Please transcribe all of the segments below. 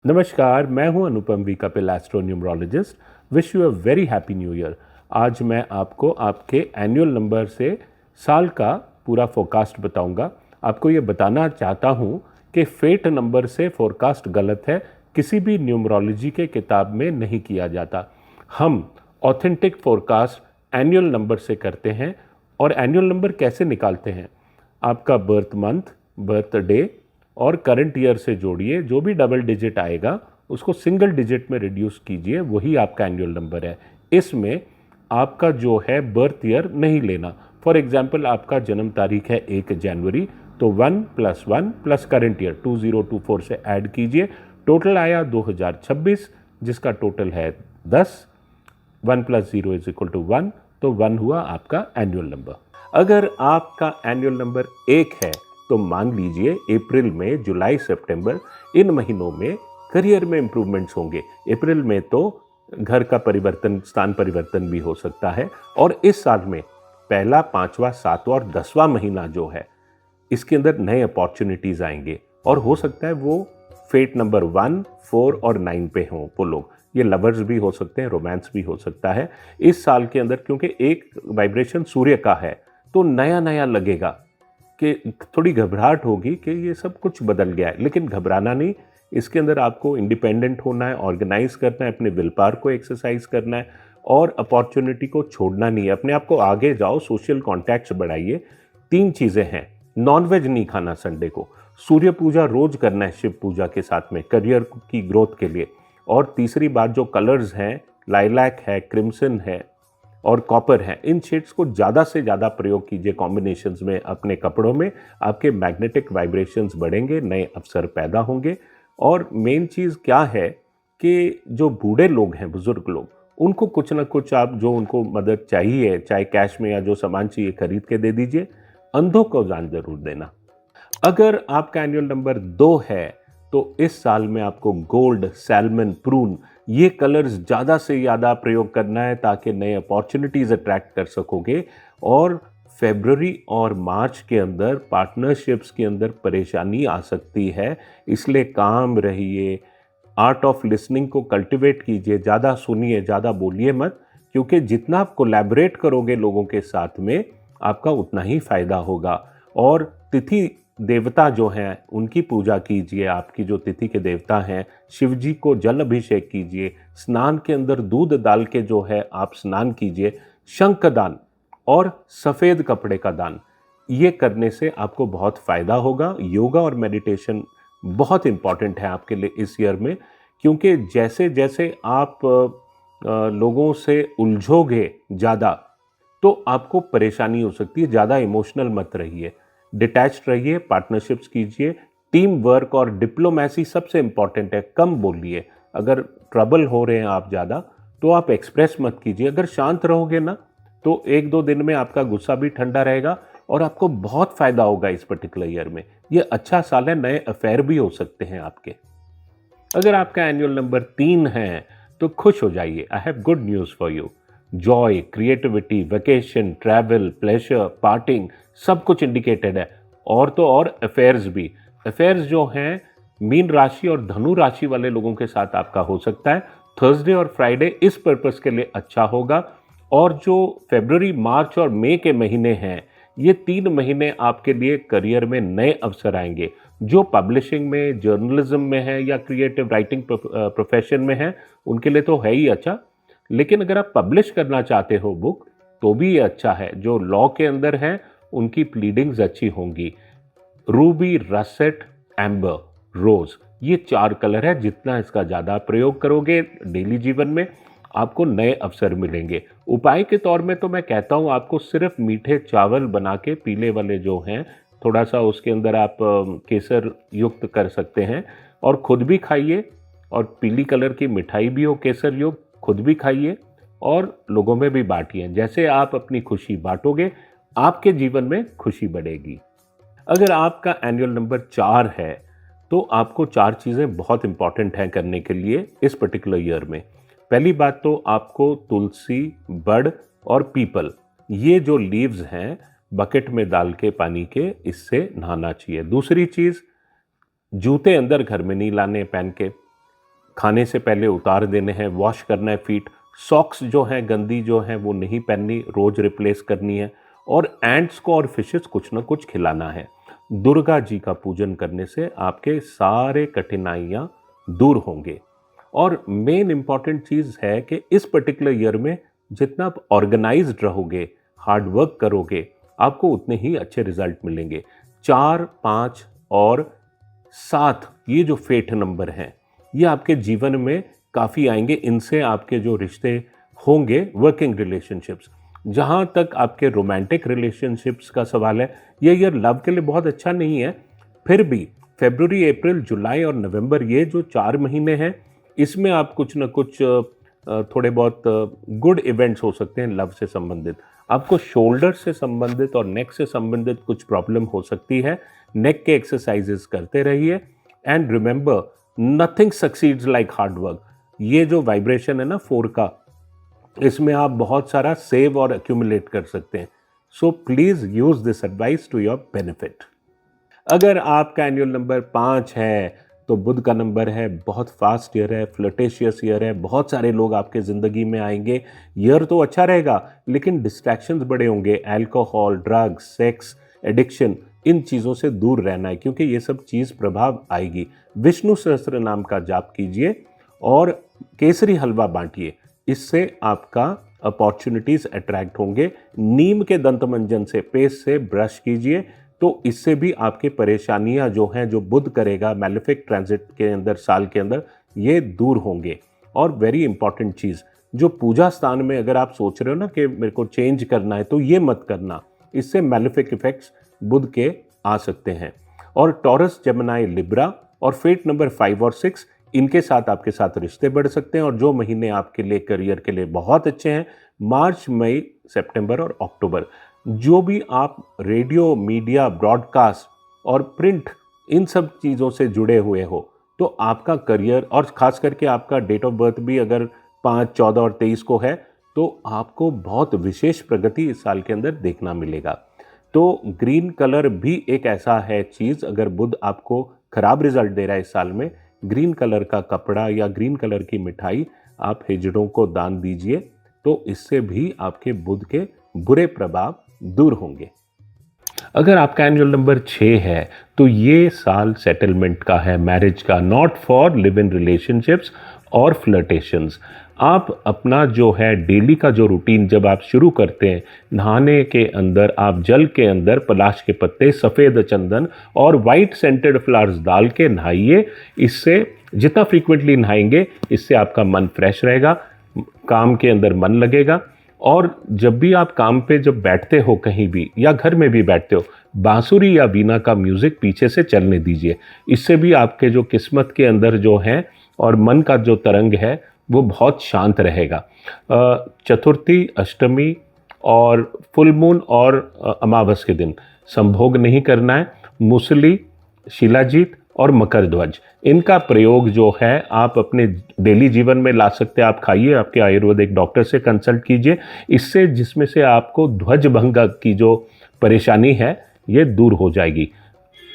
नमस्कार, मैं हूं Anupam V Kapil, astro numerologist. Wish you a very happy new year. आज मैं आपको आपके एनुअल नंबर से साल का पूरा फोरकास्ट बताऊंगा। आपको ये बताना चाहता हूं कि फेट नंबर से फोरकास्ट गलत है, किसी भी न्यूमरोलॉजी के किताब में नहीं किया जाता। हम ऑथेंटिक फोरकास्ट एनुअल नंबर से करते हैं। और एनुअल नंबर कैसे निकालते हैं? आपका बर्थ मंथ, बर्थ डे और करंट ईयर से जोड़िए। जो भी डबल डिजिट आएगा उसको सिंगल डिजिट में रिड्यूस कीजिए, वही आपका एनुअल नंबर है। इसमें आपका जो है बर्थ ईयर नहीं लेना। फॉर एग्जाम्पल, आपका जन्म तारीख है 1 जनवरी, तो 1 + 1 प्लस करंट ईयर 2024 से ऐड कीजिए। टोटल आया 2026, जिसका टोटल है 10। 1 + 0 = 1, तो 1 हुआ आपका एनुअल नंबर। अगर आपका एनुअल नंबर 1 है तो मान लीजिए अप्रैल, मई, जुलाई, सितंबर इन महीनों में करियर में इंप्रूवमेंट्स होंगे। अप्रैल में तो घर का परिवर्तन, स्थान परिवर्तन भी हो सकता है। और इस साल में पहला, 5वां, 7वां और 10वां महीना जो है, इसके अंदर नए अपॉर्चुनिटीज आएंगे। और हो सकता है वो फेट नंबर 1, 4 और 9 पे हों वो लोग। ये लवर्स भी हो सकते हैं, रोमांस भी हो सकता है इस साल के अंदर, क्योंकि एक वाइब्रेशन सूर्य का है। तो नया नया लगेगा कि थोड़ी घबराहट होगी कि ये सब कुछ बदल गया है, लेकिन घबराना नहीं। इसके अंदर आपको इंडिपेंडेंट होना है, ऑर्गेनाइज करना है, अपने विल पावर को एक्सरसाइज करना है और अपॉर्चुनिटी को छोड़ना नहीं है। अपने आप को आगे जाओ, सोशल कॉन्टैक्ट्स बढ़ाइए। 3 चीज़ें हैं। नॉनवेज नहीं खाना संडे को, सूर्य पूजा रोज करना है शिव पूजा के साथ में, करियर की ग्रोथ के लिए। और तीसरी बात, जो कलर्स हैं, लाइलैक है, क्रिम्सन है और कॉपर है, इन शेड्स को ज़्यादा से ज़्यादा प्रयोग कीजिए कॉम्बिनेशंस में अपने कपड़ों में। आपके मैग्नेटिक वाइब्रेशंस बढ़ेंगे, नए अवसर पैदा होंगे। और मेन चीज़ क्या है कि जो बूढ़े लोग हैं, बुजुर्ग लोग, उनको कुछ ना कुछ आप जो उनको मदद चाहिए, चाहे कैश में या जो सामान चाहिए, खरीद के दे दीजिए। अंधों को दान जरूर देना। अगर आपका एनुअल नंबर 2 है तो इस साल में आपको गोल्ड, सैल्मन, प्रून ये कलर्स ज़्यादा से ज़्यादा प्रयोग करना है, ताकि नए अपॉर्चुनिटीज़ अट्रैक्ट कर सकोगे। और फरवरी और मार्च के अंदर पार्टनरशिप्स के अंदर परेशानी आ सकती है, इसलिए काम रहिए। आर्ट ऑफ लिसनिंग को कल्टिवेट कीजिए, ज़्यादा सुनिए, ज़्यादा बोलिए मत, क्योंकि जितना आप कोलैबोरेट करोगे लोगों के साथ में, आपका उतना ही फायदा होगा। और तिथि देवता जो हैं उनकी पूजा कीजिए। आपकी जो तिथि के देवता हैं, शिव जी को जल अभिषेक कीजिए। स्नान के अंदर दूध डाल के जो है आप स्नान कीजिए। शंख दान और सफ़ेद कपड़े का दान, ये करने से आपको बहुत फ़ायदा होगा। योगा और मेडिटेशन बहुत इम्पॉर्टेंट है आपके लिए इस ईयर में, क्योंकि जैसे जैसे आप लोगों से उलझोगे ज़्यादा, तो आपको परेशानी हो सकती है। ज़्यादा इमोशनल मत रहिए, डिटैच्ड रहिए, पार्टनरशिप्स कीजिए। टीम वर्क और डिप्लोमेसी सबसे इंपॉर्टेंट है। कम बोलिए। अगर ट्रबल हो रहे हैं आप ज़्यादा, तो आप एक्सप्रेस मत कीजिए। अगर शांत रहोगे ना, तो 1-2 दिन में आपका गुस्सा भी ठंडा रहेगा और आपको बहुत फ़ायदा होगा इस पर्टिकुलर ईयर में। ये अच्छा साल है, नए अफेयर भी हो सकते हैं आपके। अगर आपका एनुअल नंबर 3 है तो खुश हो जाइए। I have good news for you. Joy, creativity, vacation, travel, pleasure, parting, सब कुछ इंडिकेटेड है। और तो और अफेयर्स भी। अफेयर्स जो हैं मीन राशि और धनु राशि वाले लोगों के साथ आपका हो सकता है। थर्सडे और फ्राइडे इस पर्पस के लिए अच्छा होगा। और जो फरवरी, मार्च और मई के महीने हैं, ये 3 महीने आपके लिए करियर में नए अवसर आएंगे। जो पब्लिशिंग में, जर्नलिज्म में है या क्रिएटिव राइटिंग प्रोफेशन में है, उनके लिए तो है ही अच्छा। लेकिन अगर आप पब्लिश करना चाहते हो बुक, तो भी ये अच्छा है। जो लॉ के अंदर है, उनकी प्लीडिंग्स अच्छी होंगी। रूबी, रसेट, एम्बर, रोज, ये 4 कलर है। जितना इसका ज़्यादा प्रयोग करोगे डेली जीवन में, आपको नए अवसर मिलेंगे। उपाय के तौर में तो मैं कहता हूँ आपको सिर्फ मीठे चावल बना के, पीले वाले जो हैं, थोड़ा सा उसके अंदर आप केसर युक्त कर सकते हैं और खुद भी खाइए। और पीली कलर की मिठाई भी हो केसर युक्त, खुद भी खाइए और लोगों में भी बांटिए। जैसे आप अपनी खुशी बांटोगे, आपके जीवन में खुशी बढ़ेगी। अगर आपका एनुअल नंबर 4 है तो आपको 4 चीज़ें बहुत इंपॉर्टेंट हैं करने के लिए इस पर्टिकुलर ईयर में। पहली बात तो आपको तुलसी, बड़ और पीपल, ये जो लीव्स हैं, बकेट में डाल के पानी के, इससे नहाना चाहिए। दूसरी चीज़, जूते अंदर घर में नहीं लाने पहन के। खाने से पहले उतार देने हैं, वॉश करना है फीट। सॉक्स जो हैं गंदी जो हैं वो नहीं पहननी, रोज रिप्लेस करनी है। और एंट्स को और फिशेस कुछ ना कुछ खिलाना है। दुर्गा जी का पूजन करने से आपके सारे कठिनाइयाँ दूर होंगे। और मेन इम्पॉर्टेंट चीज़ है कि इस पर्टिकुलर ईयर में जितना आप ऑर्गेनाइज्ड रहोगे, हार्ड वर्क करोगे, आपको उतने ही अच्छे रिजल्ट मिलेंगे। 4, 5 और 7 ये जो फेट नंबर हैं ये आपके जीवन में काफ़ी आएंगे। इनसे आपके जो रिश्ते होंगे, वर्किंग रिलेशनशिप्स, जहाँ तक आपके रोमांटिक रिलेशनशिप्स का सवाल है, ये ईयर लव के लिए बहुत अच्छा नहीं है। फिर भी फरवरी, अप्रैल, जुलाई और नवंबर ये जो 4 महीने हैं, इसमें आप कुछ ना कुछ थोड़े बहुत गुड इवेंट्स हो सकते हैं लव से संबंधित। आपको शोल्डर से संबंधित और नेक से संबंधित कुछ प्रॉब्लम हो सकती है। नेक के एक्सरसाइजेस करते रहिए। And remember, nothing succeeds like hard work. ये जो वाइब्रेशन है ना 4 का, इसमें आप बहुत सारा सेव और एक्यूमुलेट कर सकते हैं। So please use this advice to your benefit. अगर आपका एनुअल नंबर 5 है तो बुध का नंबर है, बहुत फास्ट ईयर है, फ्लर्टेशियस ईयर है, बहुत सारे लोग आपके ज़िंदगी में आएंगे। ईयर तो अच्छा रहेगा लेकिन डिस्ट्रैक्शंस बड़े होंगे। अल्कोहल, ड्रग्स, सेक्स, एडिक्शन, इन चीज़ों से दूर रहना है क्योंकि ये सब चीज़ प्रभाव आएगी। विष्णु सहस्त्र नाम का जाप कीजिए और केसरी हलवा बांटिए, इससे आपका अपॉर्चुनिटीज़ अट्रैक्ट होंगे। नीम के दंतमंजन से, पेस्ट से ब्रश कीजिए तो इससे भी आपकी परेशानियां जो हैं, जो बुध करेगा मैलेफिक ट्रांजिट के अंदर, साल के अंदर, ये दूर होंगे। और वेरी इंपॉर्टेंट चीज़, जो पूजा स्थान में अगर आप सोच रहे हो ना कि मेरे को चेंज करना है, तो ये मत करना, इससे मैलेफिक इफेक्ट्स बुध के आ सकते हैं। और टॉरस, जेमिनी, लिब्रा और फेट नंबर 5 और 6, इनके साथ आपके साथ रिश्ते बढ़ सकते हैं। और जो महीने आपके लिए करियर के लिए बहुत अच्छे हैं, मार्च, मई, सितंबर और अक्टूबर। जो भी आप रेडियो, मीडिया, ब्रॉडकास्ट और प्रिंट, इन सब चीज़ों से जुड़े हुए हो, तो आपका करियर, और ख़ास करके आपका डेट ऑफ बर्थ भी अगर 5, 14 और 23 को है, तो आपको बहुत विशेष प्रगति इस साल के अंदर देखना मिलेगा। तो ग्रीन कलर भी एक ऐसा है चीज़, अगर बुध आपको खराब रिजल्ट दे रहा है इस साल में, ग्रीन कलर का कपड़ा या ग्रीन कलर की मिठाई आप हिजड़ों को दान दीजिए, तो इससे भी आपके बुध के बुरे प्रभाव दूर होंगे। अगर आपका एनुअल नंबर 6 है तो ये साल सेटलमेंट का है, मैरिज का, not for live in relationships और फ्लर्टेशंस। आप अपना जो है डेली का जो रूटीन जब आप शुरू करते हैं, नहाने के अंदर आप जल के अंदर पलाश के पत्ते, सफ़ेद चंदन और वाइट सेंटेड फ्लावर्स डाल के नहाइए। इससे जितना फ्रीक्वेंटली नहाएंगे, इससे आपका मन फ्रेश रहेगा, काम के अंदर मन लगेगा। और जब भी आप काम पे जब बैठते हो कहीं भी, या घर में भी बैठते हो, बांसुरी या वीणा का म्यूज़िक पीछे से चलने दीजिए। इससे भी आपके जो किस्मत के अंदर जो है और मन का जो तरंग है वो बहुत शांत रहेगा। चतुर्थी, अष्टमी और फुल मून और अमावस के दिन संभोग नहीं करना है। मूसली, शिलाजीत और मकर ध्वज, इनका प्रयोग जो है आप अपने डेली जीवन में ला सकते हैं। आप खाइए, आपके आयुर्वेदिक डॉक्टर से कंसल्ट कीजिए, इससे जिसमें से आपको ध्वज भंग की जो परेशानी है ये दूर हो जाएगी।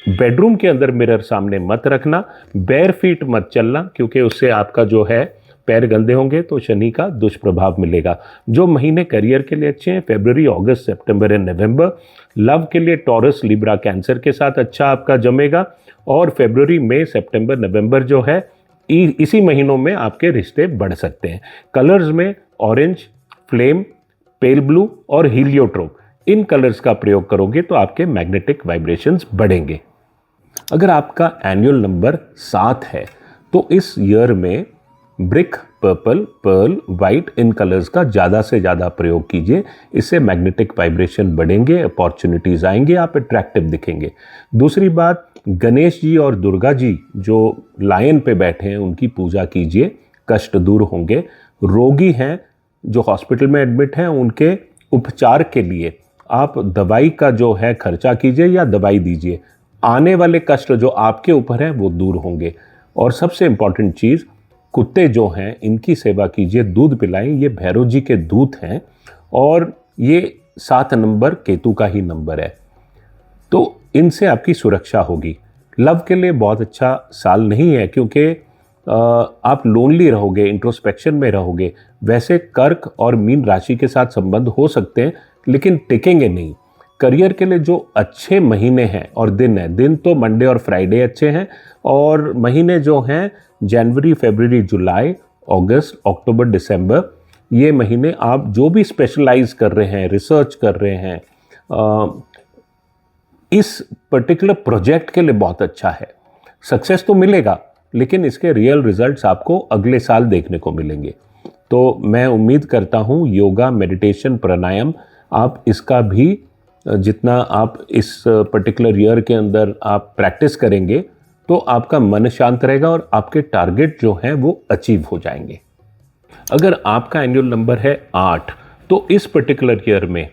बेडरूम के अंदर मिरर सामने मत रखना, बेयर फीट मत चलना क्योंकि उससे आपका जो है पैर गंदे होंगे तो शनि का दुष्प्रभाव मिलेगा। जो महीने करियर के लिए अच्छे हैं, फरवरी, अगस्त, सितंबर एंड नवंबर। लव के लिए टॉरस, लिब्रा, कैंसर के साथ अच्छा आपका जमेगा। और फरवरी, मई, सितंबर, नवंबर जो है, इसी महीनों में आपके रिश्ते बढ़ सकते हैं। कलर्स में ऑरेंज, फ्लेम, पेल ब्लू और हीलियोट्रोप, इन कलर्स का प्रयोग करोगे तो आपके मैग्नेटिक वाइब्रेशंस बढ़ेंगे। अगर आपका एनुअल नंबर 7 है तो इस ईयर में ब्रिक, पर्पल, पर्ल, वाइट, इन कलर्स का ज़्यादा से ज़्यादा प्रयोग कीजिए। इससे मैग्नेटिक वाइब्रेशन बढ़ेंगे, अपॉर्चुनिटीज़ आएंगे, आप अट्रैक्टिव दिखेंगे। दूसरी बात, गणेश जी और दुर्गा जी जो लायन पे बैठे हैं उनकी पूजा कीजिए, कष्ट दूर होंगे। रोगी हैं जो हॉस्पिटल में एडमिट हैं, उनके उपचार के लिए आप दवाई का जो है खर्चा कीजिए या दवाई दीजिए। आने वाले कष्ट जो आपके ऊपर हैं वो दूर होंगे। और सबसे इम्पॉर्टेंट चीज़, कुत्ते जो हैं इनकी सेवा कीजिए, दूध पिलाएं। ये भैरव जी के दूत हैं और ये 7 नंबर केतु का ही नंबर है, तो इनसे आपकी सुरक्षा होगी। लव के लिए बहुत अच्छा साल नहीं है क्योंकि आप लोनली रहोगे, इंट्रोस्पेक्शन में रहोगे। वैसे कर्क और मीन राशि के साथ संबंध हो सकते हैं, लेकिन टिकेंगे नहीं। करियर के लिए जो अच्छे महीने हैं और दिन हैं, दिन तो मंडे और फ्राइडे अच्छे हैं, और महीने जो हैं जनवरी, फरवरी, जुलाई, अगस्त, अक्टूबर, दिसंबर, ये महीने आप जो भी स्पेशलाइज कर रहे हैं, रिसर्च कर रहे हैं, इस पर्टिकुलर प्रोजेक्ट के लिए बहुत अच्छा है। सक्सेस तो मिलेगा, लेकिन इसके रियल रिजल्ट्स आपको अगले साल देखने को मिलेंगे। तो मैं उम्मीद करता हूँ योगा, मेडिटेशन, प्राणायाम, आप इसका भी जितना आप इस पर्टिकुलर ईयर के अंदर आप प्रैक्टिस करेंगे तो आपका मन शांत रहेगा और आपके टारगेट जो हैं वो अचीव हो जाएंगे। अगर आपका एनुअल नंबर है 8, तो इस पर्टिकुलर ईयर में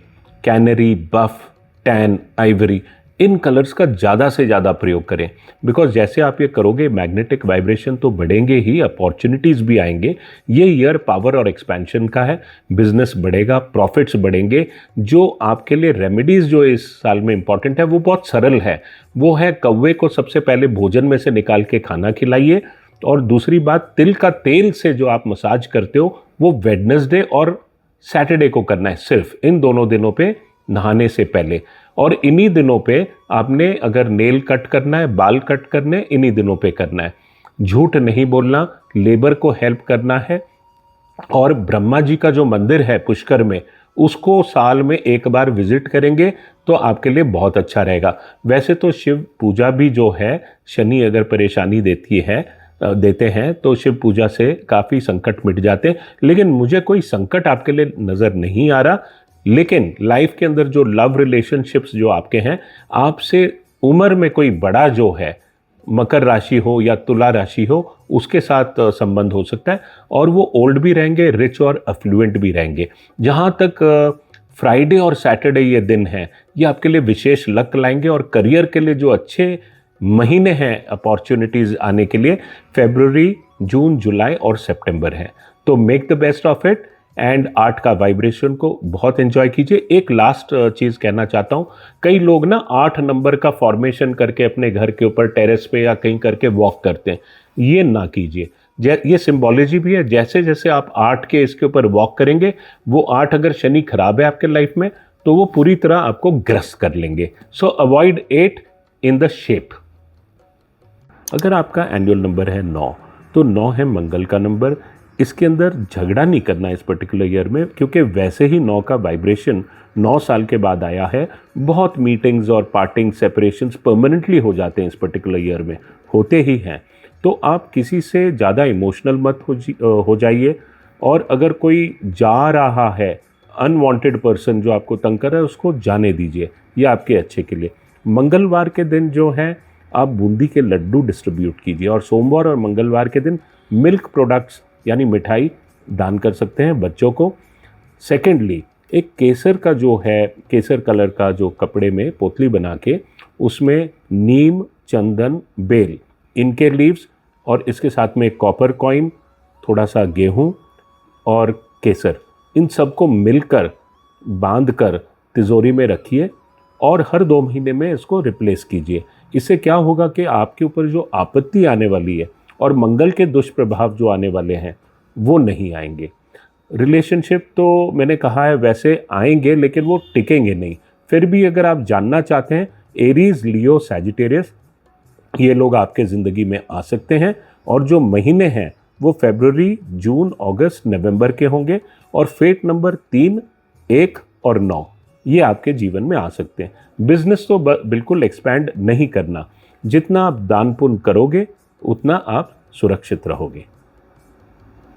कैनरी, बफ, टैन, आइवरी, इन कलर्स का ज़्यादा से ज़्यादा प्रयोग करें। बिकॉज जैसे आप ये करोगे मैग्नेटिक वाइब्रेशन तो बढ़ेंगे ही, अपॉर्चुनिटीज़ भी आएंगे। ये ईयर पावर और एक्सपेंशन का है, बिजनेस बढ़ेगा, प्रॉफिट्स बढ़ेंगे। जो आपके लिए रेमेडीज़ जो इस साल में इंपॉर्टेंट है वो बहुत सरल है। वो है कौवे को सबसे पहले भोजन में से निकाल के खाना खिलाइए, और दूसरी बात, तिल का तेल से जो आप मसाज करते हो वो वेडनेसडे और सैटरडे को करना है, सिर्फ इन दोनों दिनों पे नहाने से पहले। और इन्हीं दिनों पे आपने अगर नेल कट करना है, बाल कट करने, इन्हीं दिनों पे करना है। झूठ नहीं बोलना, लेबर को हेल्प करना है, और ब्रह्मा जी का जो मंदिर है पुष्कर में, उसको साल में एक बार विजिट करेंगे तो आपके लिए बहुत अच्छा रहेगा। वैसे तो शिव पूजा भी जो है, शनि अगर परेशानी देते हैं तो शिव पूजा से काफ़ी संकट मिट जाते हैं, लेकिन मुझे कोई संकट आपके लिए नज़र नहीं आ रहा। लेकिन लाइफ के अंदर जो लव रिलेशनशिप्स जो आपके हैं, आपसे उम्र में कोई बड़ा जो है, मकर राशि हो या तुला राशि हो, उसके साथ संबंध हो सकता है, और वो ओल्ड भी रहेंगे, रिच और अफ्लुएंट भी रहेंगे। जहाँ तक फ्राइडे और सैटरडे ये दिन हैं, ये आपके लिए विशेष लक लाएंगे। और करियर के लिए जो अच्छे महीने हैं अपॉर्चुनिटीज़ आने के लिए, फरवरी, जून, जुलाई और सितंबर हैं। तो make the best of it and art का वाइब्रेशन को बहुत एंजॉय कीजिए। एक लास्ट चीज़ कहना चाहता हूँ, कई लोग ना 8 नंबर का फॉर्मेशन करके अपने घर के ऊपर टेरेस पे या कहीं करके वॉक करते हैं, ये ना कीजिए। ये सिंबोलॉजी भी है, जैसे जैसे आप 8 के इसके ऊपर वॉक करेंगे, वो 8 अगर शनि खराब है आपके लाइफ में तो वो पूरी तरह आपको ग्रस्त कर लेंगे। सो अवॉइड 8 इन द शेप। अगर आपका एनुअल नंबर है 9, तो 9 है मंगल का नंबर। इसके अंदर झगड़ा नहीं करना इस पर्टिकुलर ईयर में, क्योंकि वैसे ही 9 का वाइब्रेशन 9 साल के बाद आया है। बहुत मीटिंग्स और पार्टिंग, सेपरेशंस परमानेंटली हो जाते हैं इस पर्टिकुलर ईयर में, होते ही हैं। तो आप किसी से ज़्यादा इमोशनल मत हो जाइए, और अगर कोई जा रहा है अनवांटेड पर्सन जो आपको तंग कर रहा है, उसको जाने दीजिए, ये आपके अच्छे के लिए। मंगलवार के दिन जो है आप बूंदी के लड्डू डिस्ट्रीब्यूट कीजिए, और सोमवार और मंगलवार के दिन मिल्क प्रोडक्ट्स यानी मिठाई दान कर सकते हैं बच्चों को। सेकेंडली, एक केसर का जो है, केसर कलर का जो कपड़े में पोतली बना के उसमें नीम, चंदन, बेल, इनके लीव्स, और इसके साथ में एक कॉपर कॉइन, थोड़ा सा गेहूं और केसर, इन सबको मिलकर बांध कर तिजोरी में रखिए, और हर 2 महीने में इसको रिप्लेस कीजिए। इससे क्या होगा कि आपके ऊपर जो आपत्ति आने वाली है और मंगल के दुष्प्रभाव जो आने वाले हैं वो नहीं आएंगे। रिलेशनशिप तो मैंने कहा है वैसे आएंगे, लेकिन वो टिकेंगे नहीं। फिर भी अगर आप जानना चाहते हैं, एरीज, लियो, सैजिटेरियस, ये लोग आपके ज़िंदगी में आ सकते हैं। और जो महीने हैं वो फरवरी, जून, अगस्त, नवंबर के होंगे, और फेट नंबर 3, 1 और 9 ये आपके जीवन में आ सकते हैं। बिजनेस तो बिल्कुल एक्सपैंड नहीं करना, जितना आप दान पुण्य करोगे उतना आप सुरक्षित रहोगे।